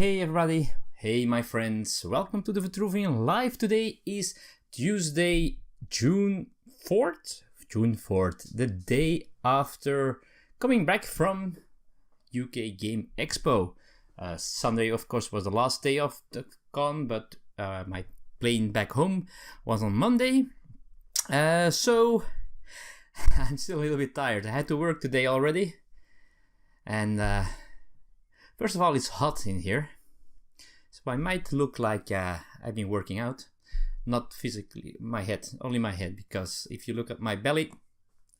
Hey everybody, hey my friends, welcome to the Vitruvian Live. Today is Tuesday, June 4th, the day after coming back from UK Game Expo. Sunday, of course, was the last day of the con, but my plane back home was on Monday. So I'm still a little bit tired. I had to work today already. And first of all, it's hot in here. So I might look like I've been working out. Not physically, my head, only my head. Because if you look at my belly,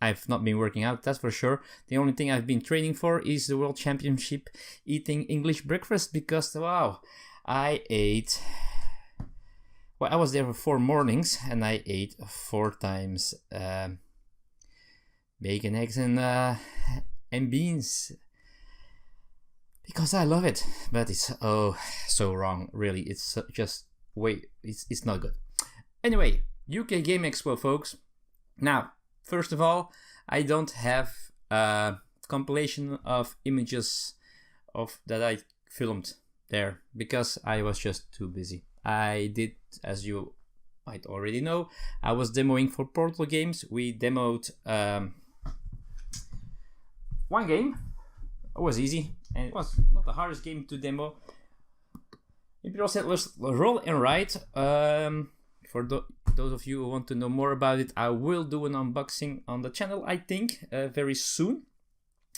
I've not been working out, that's for sure. The only thing I've been training for is the World Championship eating English breakfast. Because, wow, I ate... Well, I was there for 4 mornings and I ate 4 times bacon, eggs and beans. Because I love it. But it's so wrong, really. It's just, it's not good. Anyway, UK Game Expo, folks. Now, first of all, I don't have a compilation of images that I filmed there because I was just too busy. I did, as you might already know, I was demoing for Portal Games. We demoed one game. It was easy, and it was not the hardest game to demo. Imperial Settlers Roll and Write. For those of you who want to know more about it, I will do an unboxing on the channel, I think, very soon.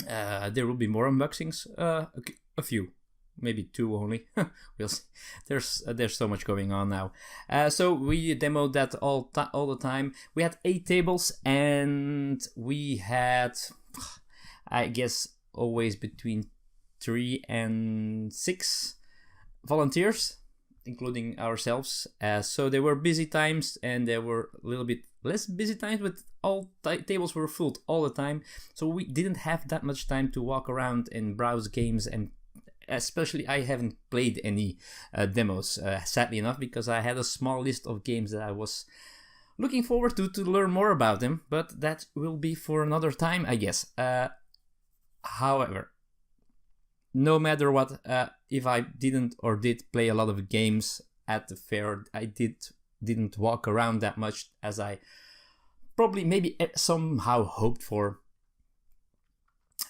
There will be more unboxings, a few. Maybe 2 only. We'll see. There's so much going on now. So we demoed that all the time. We had 8 tables and we had, I guess, always between 3 and 6 volunteers, including ourselves. So there were busy times and there were a little bit less busy times, but all tables were full all the time. So we didn't have that much time to walk around and browse games, and especially I haven't played any demos, sadly enough, because I had a small list of games that I was looking forward to learn more about them, but that will be for another time, I guess. However, no matter what, if I didn't or did play a lot of games at the fair, I didn't walk around that much as I probably maybe somehow hoped for.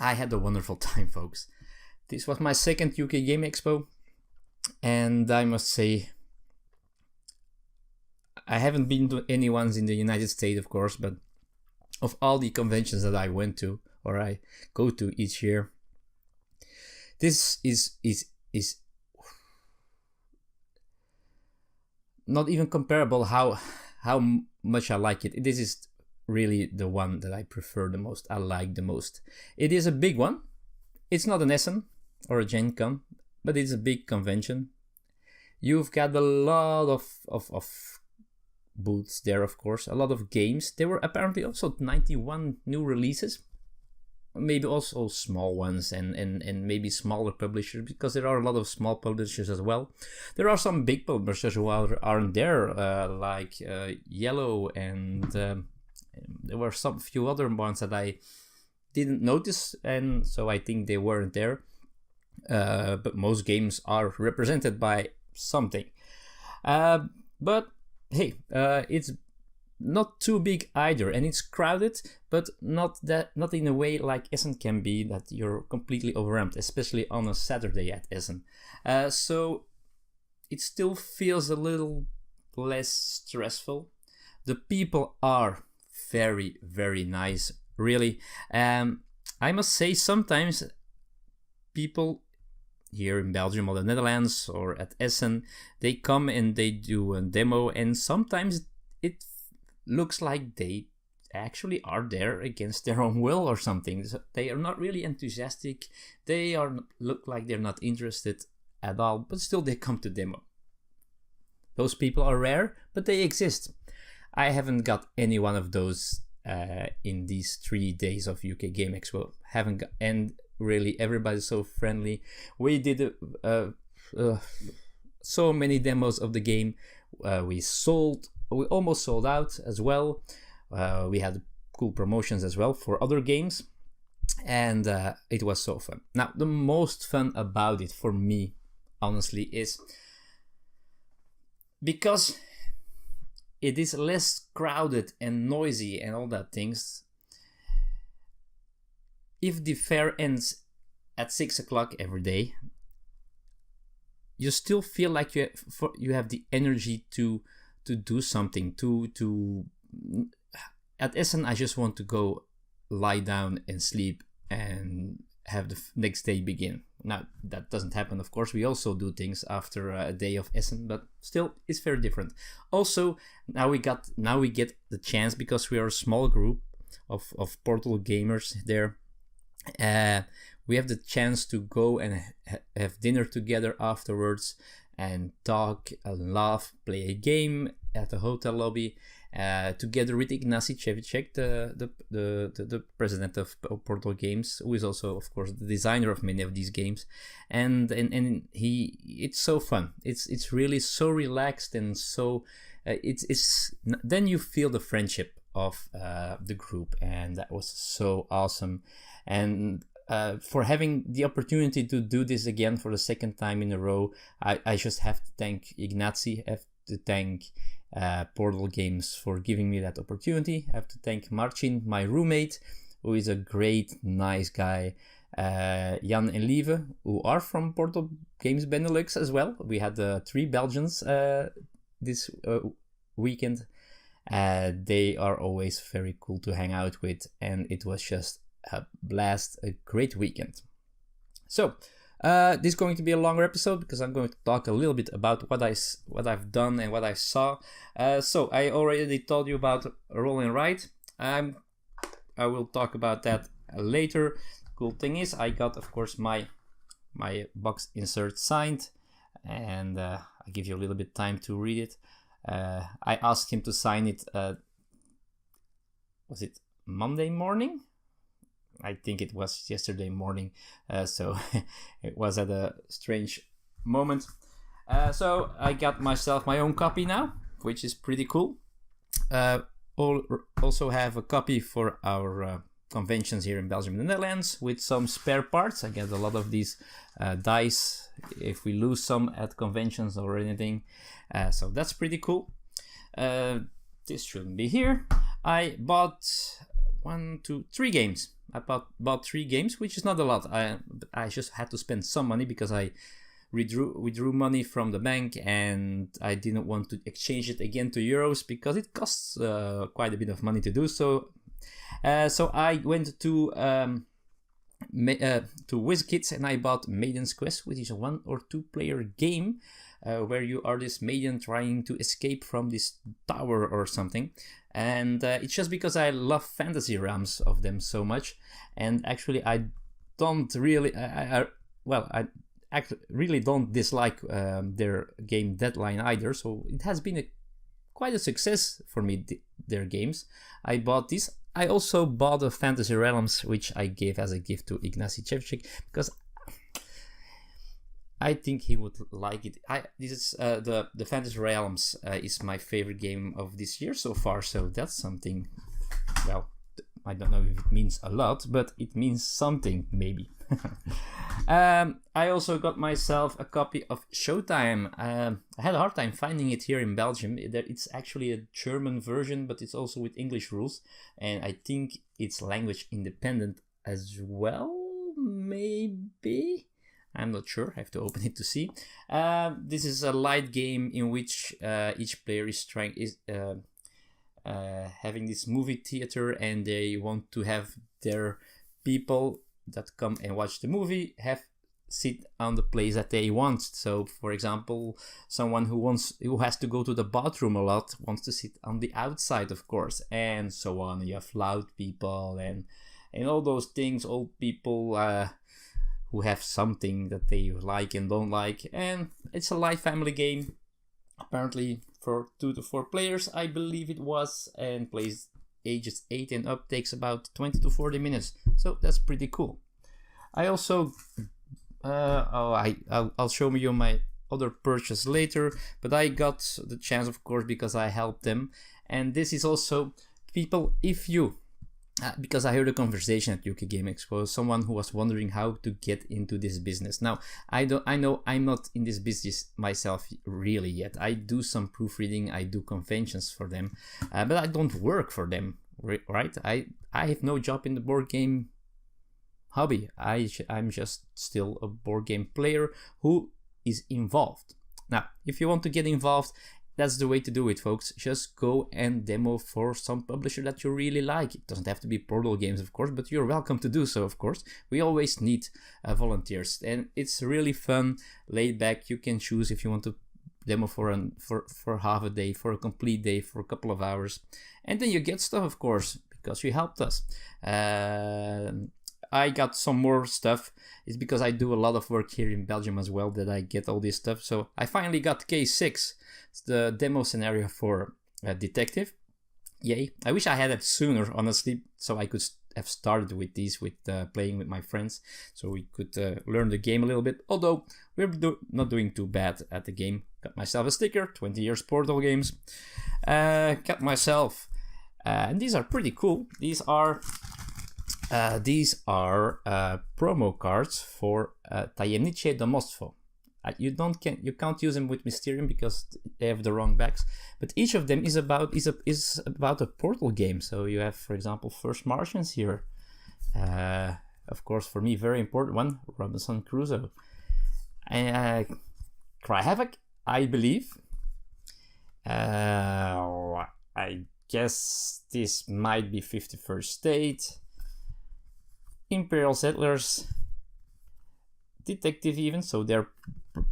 I had a wonderful time, folks. This was my second UK Game Expo, and I must say, I haven't been to any ones in the United States, of course, but of all the conventions that I went to, or I go to each year, this is not even comparable how much I like it. This is really the one that I prefer the most, I like the most. It is a big one. It's not an Essen or a Gen Con, but it's a big convention. You've got a lot of booths there, of course, a lot of games. There were apparently also 91 new releases, maybe also small ones and maybe smaller publishers, because there are a lot of small publishers as well. There are some big publishers who aren't there, like Yellow, and there were some few other ones that I didn't notice, and so I think they weren't there. But most games are represented by something. But hey, it's not too big either, and it's crowded, but not in a way like Essen can be, that you're completely overwhelmed, especially on a Saturday at Essen. So it still feels a little less stressful. The people are very, very nice, really. I must say, sometimes people here in Belgium or the Netherlands or at Essen, they come and they do a demo, and sometimes it looks like they actually are there against their own will or something. So they are not really enthusiastic. They look like they're not interested at all, but still they come to demo. Those people are rare, but they exist. I haven't got any one of those in these 3 days of UK Game Expo. Haven't got, and really everybody's so friendly. We did so many demos of the game. We almost sold out as well. We had cool promotions as well for other games, and it was so fun. Now, the most fun about it for me honestly, is because it is less crowded and noisy and all that things. If the fair ends at 6 o'clock every day, you still feel like you have the energy to do something. At Essen, I just want to go lie down and sleep and have the next day begin. Now, that doesn't happen, of course. We also do things after a day of Essen, but still, it's very different. Also, now we get the chance, because we are a small group of Portal gamers there. We have the chance to go and have dinner together afterwards and talk and laugh, play a game at the hotel lobby, together with Ignacy Cevicek, the president of Portal Games, who is also, of course, the designer of many of these games, and it's so fun. It's really so relaxed, and so it's then you feel the friendship of the group, and that was so awesome. And for having the opportunity to do this again for the second time in a row, I just have to thank Ignacy, have to thank Portal Games for giving me that opportunity. I have to thank Marcin, my roommate, who is a great, nice guy. Jan and Lieve, who are from Portal Games Benelux as well. We had 3 Belgians this weekend. They are always very cool to hang out with, and it was just a blast, a great weekend. So this is going to be a longer episode because I'm going to talk a little bit about what I've done and what I saw. So I already told you about Roll and Write. I will talk about that later. Cool thing is, I got, of course, my box insert signed, and I give you a little bit time to read it. I asked him to sign it. Was it Monday morning? I think it was yesterday morning, so it was at a strange moment. So I got myself my own copy now, which is pretty cool. Also have a copy for our conventions here in Belgium and the Netherlands with some spare parts. I get a lot of these dice if we lose some at conventions or anything. So that's pretty cool. This shouldn't be here. I bought 3 games. I bought 3 games, which is not a lot. I just had to spend some money because I withdrew money from the bank, and I didn't want to exchange it again to euros because it costs quite a bit of money to do so. So I went to WizKids and I bought Maiden's Quest, which is a 1 or 2 player game where you are this maiden trying to escape from this tower or something. And it's just because I love fantasy realms of them so much. And actually, I don't really, I really don't dislike their game Deadline either. So it has been quite a success for me, their games. I bought this. I also bought a Fantasy Realms, which I gave as a gift to Ignacy Cevicek because I think he would like it. This is the Fantasy Realms is my favorite game of this year so far. So that's something. Well, I don't know if it means a lot, but it means something maybe. I also got myself a copy of Showtime. I had a hard time finding it here in Belgium. It's actually a German version, but it's also with English rules, and I think it's language independent as well. Maybe. I'm not sure. I have to open it to see. This is a light game in which each player is having this movie theater, and they want to have their people that come and watch the movie sit on the place that they want. So, for example, someone who has to go to the bathroom a lot wants to sit on the outside, of course, and so on. You have loud people and all those things. Old people. Who have something that they like and don't like, and it's a light family game, apparently for 2 to 4 players, I believe it was, and plays ages 8 and up, takes about 20 to 40 minutes, so that's pretty cool. I also I'll show you my other purchase later, but I got the chance, of course, because I helped them, and this is also, people, if you because I heard a conversation at UKGE Expo, someone who was wondering how to get into this business. Now, I know I'm not in this business myself really yet. I do some proofreading, I do conventions for them, but I don't work for them, right? I have no job in the board game hobby. I'm just still a board game player who is involved. Now, if you want to get involved, that's the way to do it, folks. Just go and demo for some publisher that you really like. It doesn't have to be Portal Games, of course, but you're welcome to do so, of course. We always need volunteers, and it's really fun, laid back. You can choose if you want to demo for half a day, for a complete day, for a couple of hours, and then you get stuff, of course, because you helped us. I got some more stuff. It's because I do a lot of work here in Belgium as well that I get all this stuff. So I finally got K6. It's the demo scenario for Detective. Yay. I wish I had it sooner, honestly, so I could have started with these, with playing with my friends, so we could learn the game a little bit. Although we're not doing too bad at the game. Got myself a sticker, 20 years Portal Games. Got myself, and these are pretty cool. These are promo cards for Tajemnicze Domostwo. You can't use them with Mysterium because they have the wrong backs. But each of them is about a Portal game. So you have, for example, First Martians here. Of course, for me, very important one, Robinson Crusoe. Cry Havoc, I believe. I guess this might be 51st State. Imperial Settlers, Detective even, so they're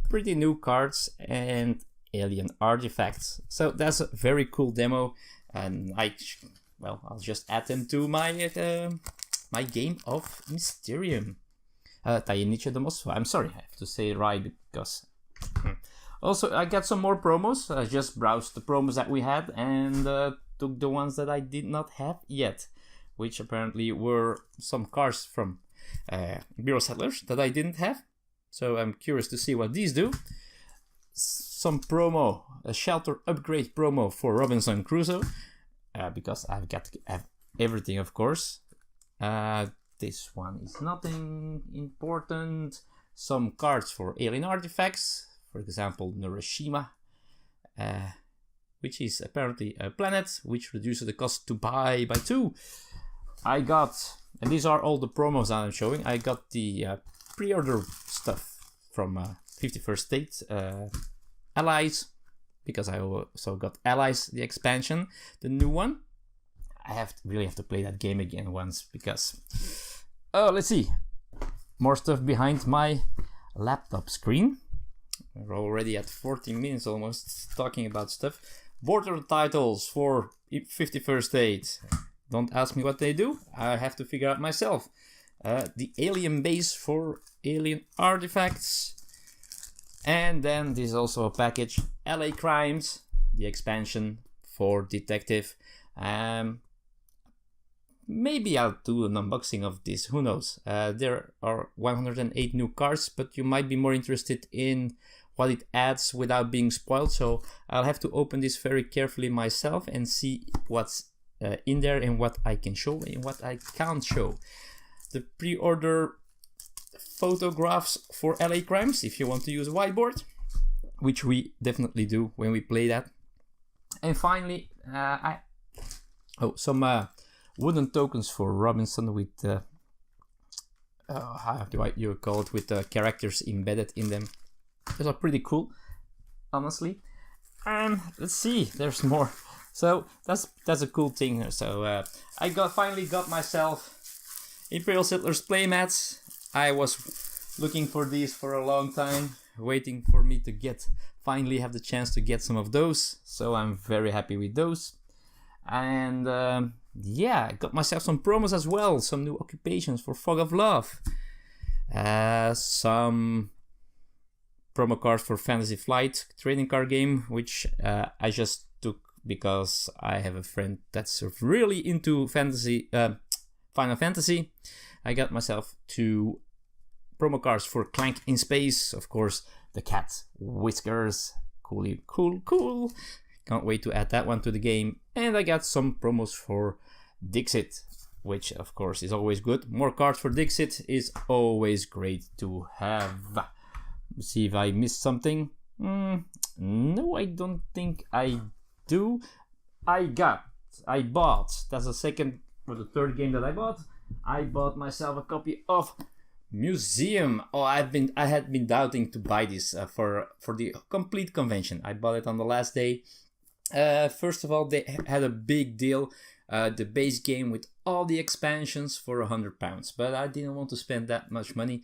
pretty new cards, and Alien Artifacts. So that's a very cool demo, and I'll just add them to my my game of Mysterium. Tajemnicze Domostwo. I'm sorry, I have to say it right because. Also, I got some more promos. I just browsed the promos that we had and took the ones that I did not have yet, which apparently were some cards from Imperial Settlers that I didn't have. So I'm curious to see what these do. Some promo, a shelter upgrade promo for Robinson Crusoe, because I've got to have everything, of course. This one is nothing important. Some cards for Alien Artifacts, for example, Neuroshima, which is apparently a planet which reduces the cost to buy by 2. I got, and these are all the promos that I'm showing, I got the pre-order stuff from 51st State Allies, because I also got Allies, the expansion, the new one. I really have to play that game again once, because, let's see, more stuff behind my laptop screen. We're already at 14 minutes almost talking about stuff. Border titles for 51st State. Don't ask me what they do, I have to figure out myself. The Alien base for Alien Artifacts. And then there's also a package, LA Crimes, the expansion for Detective. Maybe I'll do an unboxing of this, who knows. There are 108 new cards, but you might be more interested in what it adds without being spoiled. So I'll have to open this very carefully myself and see what's in there and what I can show and what I can't show. The pre-order photographs for LA Crimes, if you want to use a whiteboard, which we definitely do when we play that. And finally, some wooden tokens for Robinson with how do you call it, with characters embedded in them. Those are pretty cool, honestly. And let's see, there's more. So that's a cool thing. So I finally got myself Imperial Settlers playmats. I was looking for these for a long time, waiting for me to finally have the chance to get some of those. So I'm very happy with those. And yeah, I got myself some promos as well, some new occupations for Fog of Love, some promo cards for Fantasy Flight trading card game, which I just took because I have a friend that's really into fantasy, Final Fantasy. I got myself 2 promo cards for Clank in Space, of course, the cat whiskers, cool. Can't wait to add that one to the game. And I got some promos for Dixit. which of course is always good. More cards for Dixit is always great to have. Let's see if I missed something. No, I don't think I do. I bought, that's the second or the third game that I bought. I bought myself a copy of Museum. Oh, I had been doubting to buy this for the complete convention. I bought it on the last day. First of all, they had a big deal, the base game with all the expansions for £100, but I didn't want to spend that much money.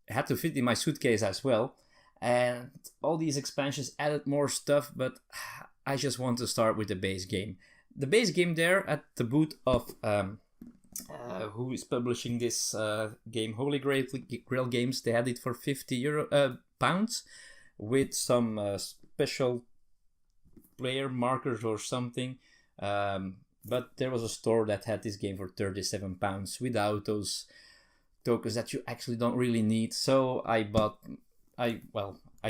It had to fit in my suitcase as well, and all these expansions added more stuff, but I just want to start with the base game. The base game there at the booth of who is publishing this game, Holy Grail Games. They had it for £50 with some special player markers or something. But there was a store that had this game for £37 without those tokens that you actually don't really need. So I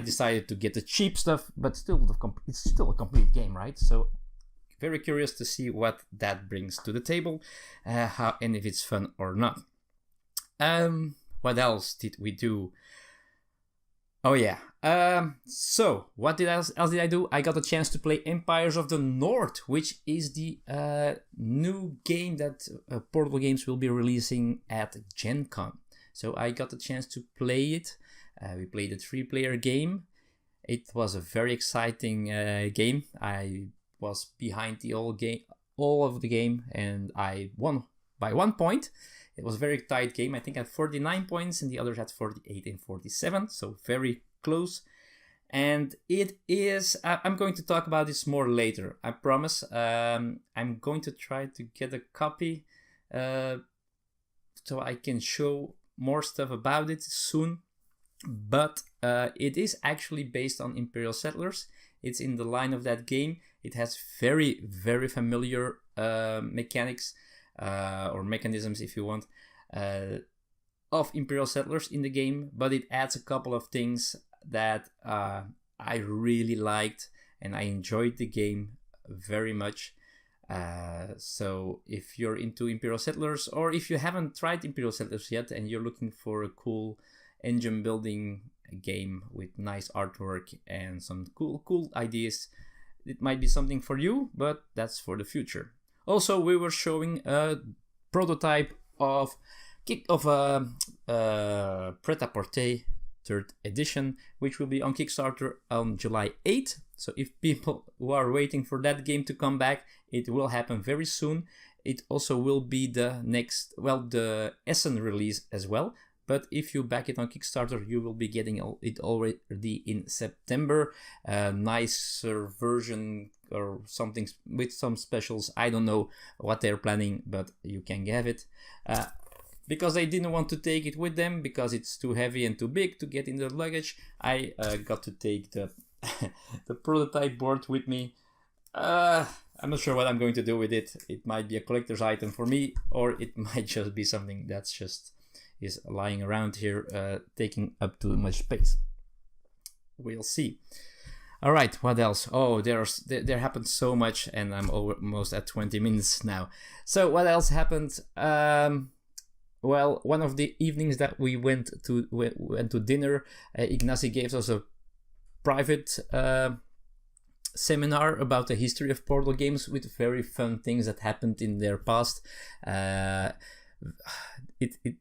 decided to get the cheap stuff, but still it's still a complete game, right? So very curious to see what that brings to the table, and if it's fun or not. What else did we do? Oh yeah. So what else did I do? I got a chance to play Empires of the North, which is the new game that Portable Games will be releasing at Gen Con. So I got a chance to play it. We played a 3-player game. It was a very exciting game. I was behind all of the game, and I won by 1 point. It was a very tight game. I think I had 49 points and the others had 48 and 47, so very close. And it is, I'm going to talk about this more later, I promise. I'm going to try to get a copy so I can show more stuff about it soon. But it is actually based on Imperial Settlers. It's in the line of that game. It has very, very familiar mechanics or mechanisms, if you want, of Imperial Settlers in the game, but it adds a couple of things that I really liked, and I enjoyed the game very much. So if you're into Imperial Settlers, or if you haven't tried Imperial Settlers yet and you're looking for a cool engine building game with nice artwork and some cool ideas, it might be something for you, but that's for the future. Also, we were showing a prototype of Pret-a-Porter 3rd edition, which will be on Kickstarter on July 8th. So if people who are waiting for that game to come back, it will happen very soon. It also will be the Essen release as well. But if you back it on Kickstarter, you will be getting it already in September. A nicer version or something with some specials. I don't know what they're planning, but you can have it. Because they didn't want to take it with them because it's too heavy and too big to get in the luggage, I got to take the the prototype board with me. I'm not sure what I'm going to do with it. It might be a collector's item for me, or it might just be something that's just is lying around here, taking up too much space. We'll see. All right, what else? Oh, there happened so much, and I'm almost at 20 minutes now. So what else happened? Well, one of the evenings that we went to dinner, Ignacy gave us a private seminar about the history of Portal games with very fun things that happened in their past.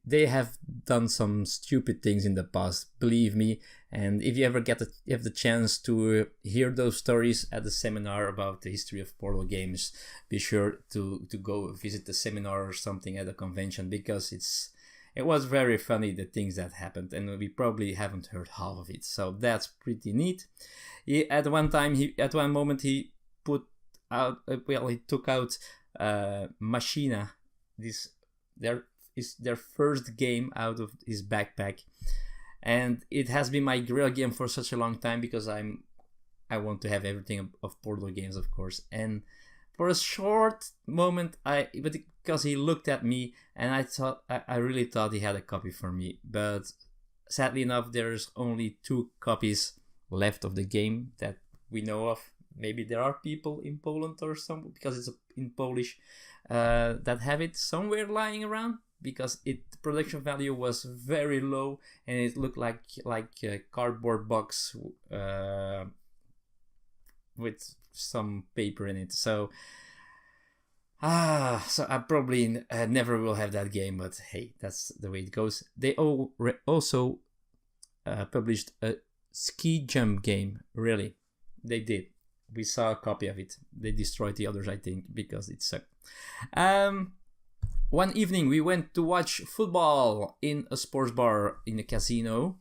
They have done some stupid things in the past, believe me. And if you ever have the chance to hear those stories at the seminar about the history of Portal games, be sure to go visit the seminar or something at a convention, because it was very funny, the things that happened, and we probably haven't heard half of it. So that's pretty neat. At one moment he took out Machina. Is their first game out of his backpack, and it has been my grail game for such a long time because I want to have everything of Portal games, of course. And for a short moment, because he looked at me, and I really thought he had a copy for me, but sadly enough, there's only 2 copies left of the game that we know of. Maybe there are people in Poland or some, because in Polish that have it somewhere lying around, because the production value was very low and it looked like a cardboard box with some paper in it. So I probably never will have that game, but hey, that's the way it goes. They also published a ski jump game. Really, they did. We saw a copy of it. They destroyed the others, I think, because it sucked. One evening we went to watch football in a sports bar in a casino,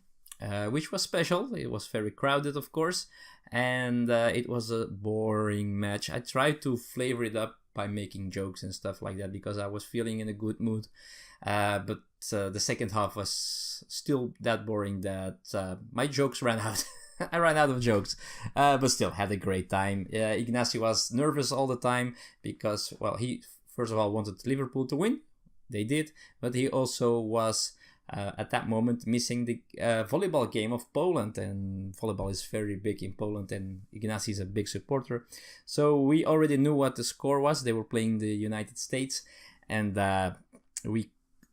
which was special. It was very crowded, of course, and it was a boring match. I tried to flavor it up by making jokes and stuff like that because I was feeling in a good mood. But the second half was still that boring that my jokes ran out. I ran out of jokes, but still had a great time. Ignacio was nervous all the time because, well, he first of all wanted Liverpool to win. They did, but he also was at that moment missing the volleyball game of Poland, and volleyball is very big in Poland, and Ignacy is a big supporter. So we already knew what the score was. They were playing the United States, and we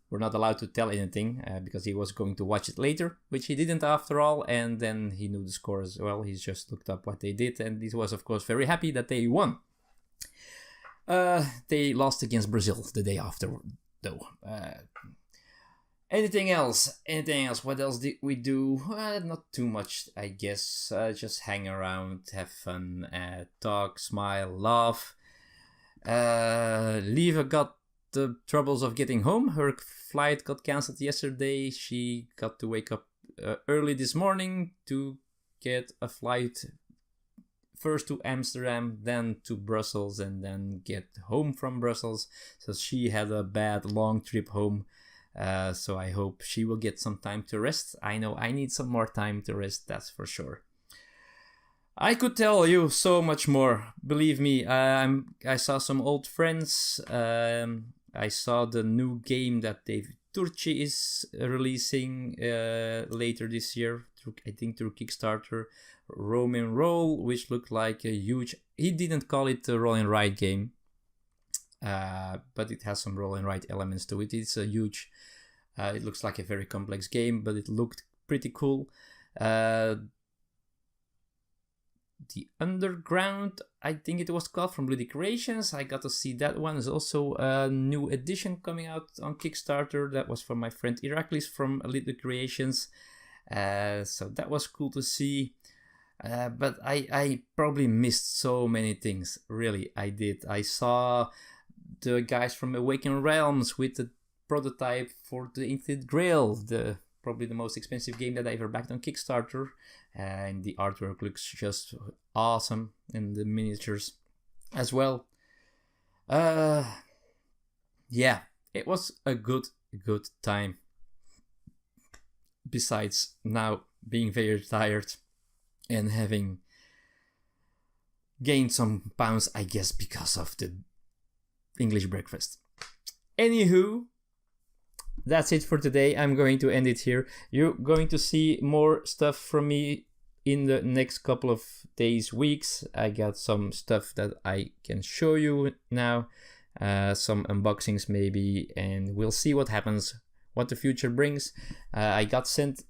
were not allowed to tell anything because he was going to watch it later, which he didn't after all, and then he knew the score as well. He just looked up what they did, and he was of course very happy that they won. They lost against Brazil the day after, though. Anything else? What else did we do? Not too much, I guess. Just hang around, have fun, talk, smile, laugh. Liva got the troubles of getting home. Her flight got cancelled yesterday. She got to wake up early this morning to get a flight first to Amsterdam, then to Brussels, and then get home from Brussels. So she had a bad long trip home. So I hope she will get some time to rest. I know I need some more time to rest, that's for sure. I could tell you so much more. Believe me, I saw some old friends. I saw the new game that David Turci is releasing later this year, I think through Kickstarter. Roman Roll, which looked like a huge... He didn't call it a roll and write game, but it has some roll and write elements to it. It's a huge... it looks like a very complex game, but it looked pretty cool. The Underground, I think it was called, from Bloody Creations. I got to see that one. There's also a new edition coming out on Kickstarter. That was from my friend Iraklis from Bloody Creations. So that was cool to see. But I probably missed so many things. Really, I did. I saw the guys from Awakened Realms with the prototype for the Infinite Grail, probably the most expensive game that I ever backed on Kickstarter, and the artwork looks just awesome, and the miniatures as well. Yeah, it was a good time. Besides now being very tired and having gained some pounds, I guess, because of the English breakfast. Anywho, that's it for today. I'm going to end it here. You're going to see more stuff from me in the next couple of days, weeks. I got some stuff that I can show you now, some unboxings maybe, and we'll see what happens, what the future brings. I got sent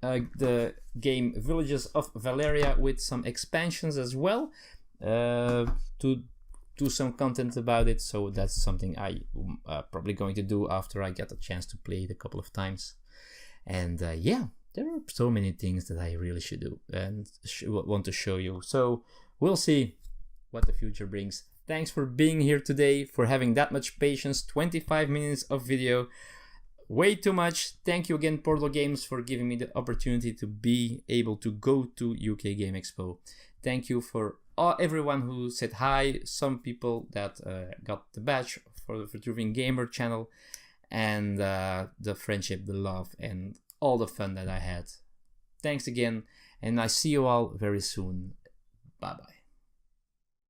the game Villages of Valeria with some expansions as well, to do some content about it, so that's something I probably going to do after I get a chance to play it a couple of times. And yeah, there are so many things that I really should do and want to show you, so we'll see what the future brings. Thanks for being here today, for having that much patience. 25 minutes of video, way too much. Thank you again, Portal Games, for giving me the opportunity to be able to go to UK Game Expo. Thank you for everyone who said hi, some people that got the badge for the Vitruvian Gamer channel, and the friendship, the love, and all the fun that I had. Thanks again, and I see you all very soon. Bye bye.